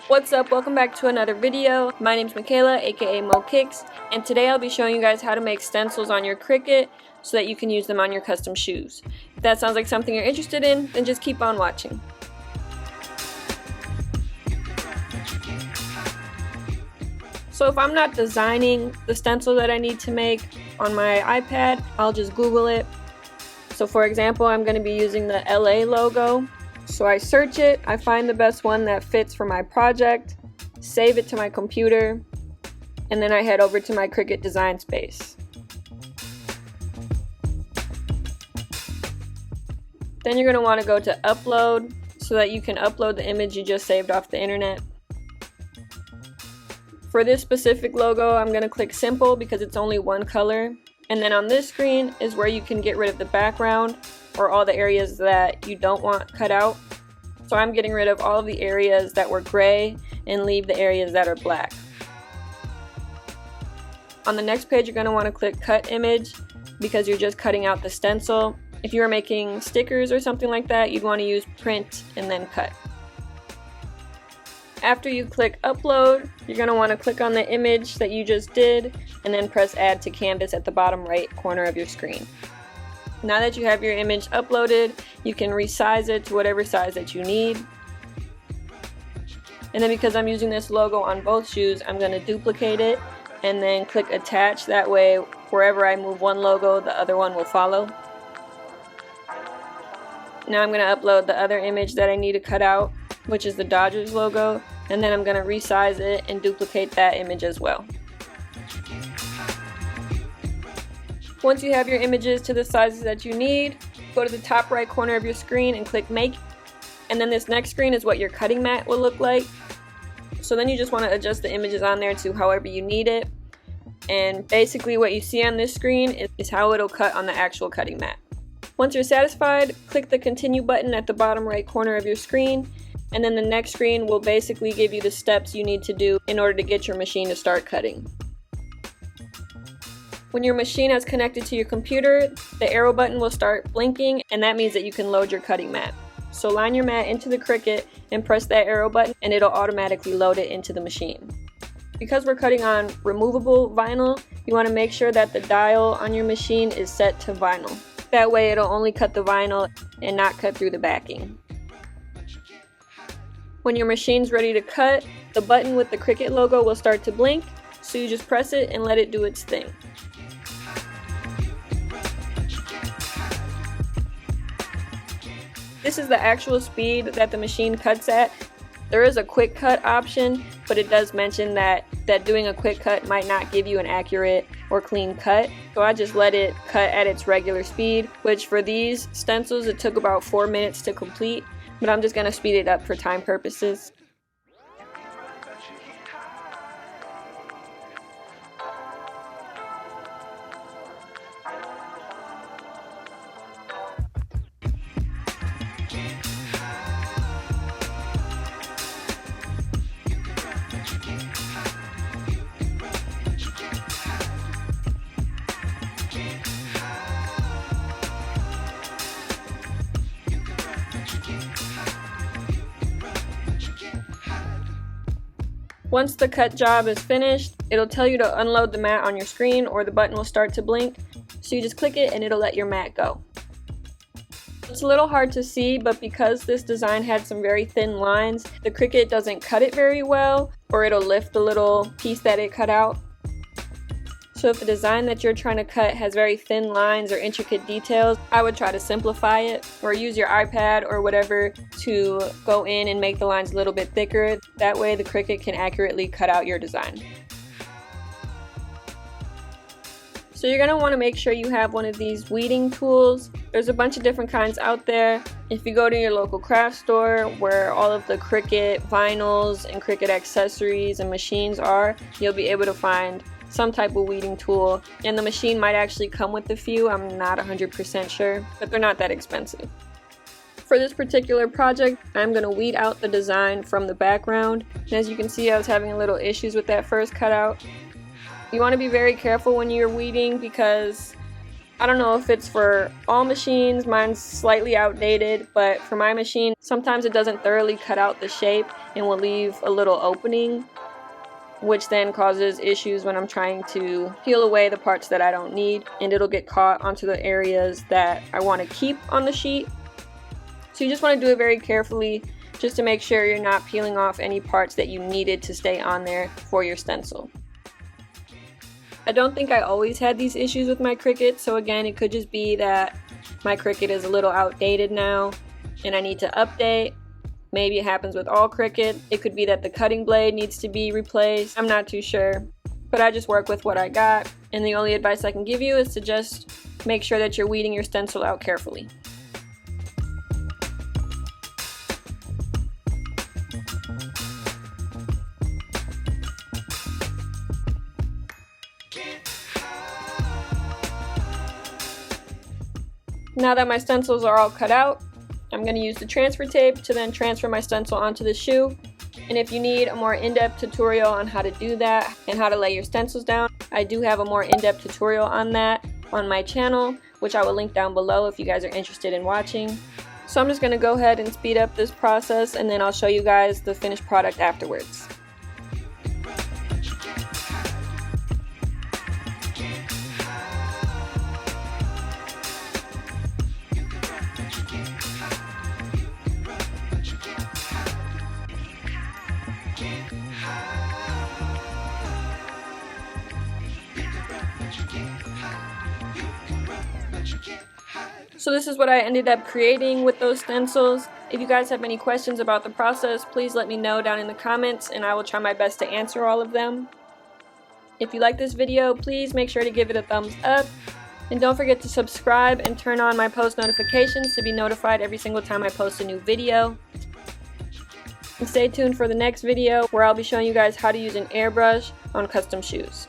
What's up? Welcome back to another video. My name's Michaela, aka Moe Kickz, and today I'll be showing you guys how to make stencils on your Cricut so that you can use them on your custom shoes. If that sounds like something you're interested in, then just keep on watching. So if I'm not designing the stencil that I need to make on my iPad, I'll just Google it. So for example, I'm going to be using the LA logo. So I search it, I find the best one that fits for my project, save it to my computer, and then I head over to my Cricut design space. Then you're going to want to go to upload so that you can upload the image you just saved off the internet. For this specific logo, I'm going to click simple because it's only one color. And then on this screen is where you can get rid of the background or all the areas that you don't want cut out. So I'm getting rid of all of the areas that were gray and leave the areas that are black. On the next page, you're going to want to click cut image because you're just cutting out the stencil. If you were making stickers or something like that, you'd want to use print and then cut. After you click upload, you're going to want to click on the image that you just did and then press add to canvas at the bottom right corner of your screen. Now that you have your image uploaded, you can resize it to whatever size that you need. And then because I'm using this logo on both shoes, I'm going to duplicate it and then click attach. That way, wherever I move one logo, the other one will follow. Now I'm going to upload the other image that I need to cut out, which is the Dodgers logo, and then I'm going to resize it and duplicate that image as well. Once you have your images to the sizes that you need, go to the top right corner of your screen and click make, and then this next screen is what your cutting mat will look like. So then you just want to adjust the images on there to however you need it, and basically what you see on this screen is how it'll cut on the actual cutting mat. Once you're satisfied, click the continue button at the bottom right corner of your screen, and then the next screen will basically give you the steps you need to do in order to get your machine to start cutting. When your machine has connected to your computer, the arrow button will start blinking, and that means that you can load your cutting mat. So line your mat into the Cricut and press that arrow button and it'll automatically load it into the machine. Because we're cutting on removable vinyl, you want to make sure that the dial on your machine is set to vinyl. That way it'll only cut the vinyl and not cut through the backing. When your machine's ready to cut, the button with the Cricut logo will start to blink, so you just press it and let it do its thing. This is the actual speed that the machine cuts at. There is a quick cut option, but it does mention that doing a quick cut might not give you an accurate or clean cut. So I just let it cut at its regular speed, which for these stencils it took about 4 minutes to complete, but I'm just going to speed it up for time purposes. Once the cut job is finished, it'll tell you to unload the mat on your screen or the button will start to blink. So you just click it and it'll let your mat go. It's a little hard to see, but because this design had some very thin lines, the Cricut doesn't cut it very well, or it'll lift the little piece that it cut out. So if the design that you're trying to cut has very thin lines or intricate details, I would try to simplify it or use your iPad or whatever to go in and make the lines a little bit thicker. That way the Cricut can accurately cut out your design. So you're going to want to make sure you have one of these weeding tools. There's a bunch of different kinds out there. If you go to your local craft store where all of the Cricut vinyls and Cricut accessories and machines are, you'll be able to find some type of weeding tool, and the machine might actually come with a few. I'm not 100% sure, but they're not that expensive. For this particular project, I'm going to weed out the design from the background, and as you can see, I was having a little issues with that first cutout. You want to be very careful when you're weeding because I don't know if it's for all machines, mine's slightly outdated, but for my machine, sometimes it doesn't thoroughly cut out the shape and will leave a little opening, which then causes issues when I'm trying to peel away the parts that I don't need, and it'll get caught onto the areas that I want to keep on the sheet. So you just want to do it very carefully, just to make sure you're not peeling off any parts that you needed to stay on there for your stencil. I don't think I always had these issues with my Cricut, so again, it could just be that my Cricut is a little outdated now and I need to update. Maybe it happens with all Cricut. It could be that the cutting blade needs to be replaced. I'm not too sure, but I just work with what I got, and the only advice I can give you is to just make sure that you're weeding your stencil out carefully. Now that my stencils are all cut out, I'm going to use the transfer tape to then transfer my stencil onto the shoe. And if you need a more in-depth tutorial on how to do that and how to lay your stencils down, I do have a more in-depth tutorial on that on my channel, which I will link down below if you guys are interested in watching. So I'm just going to go ahead and speed up this process, and then I'll show you guys the finished product afterwards. So this is what I ended up creating with those stencils. If you guys have any questions about the process, please let me know down in the comments and I will try my best to answer all of them. If you like this video, please make sure to give it a thumbs up. And don't forget to subscribe and turn on my post notifications to be notified every single time I post a new video. And stay tuned for the next video where I'll be showing you guys how to use an airbrush on custom shoes.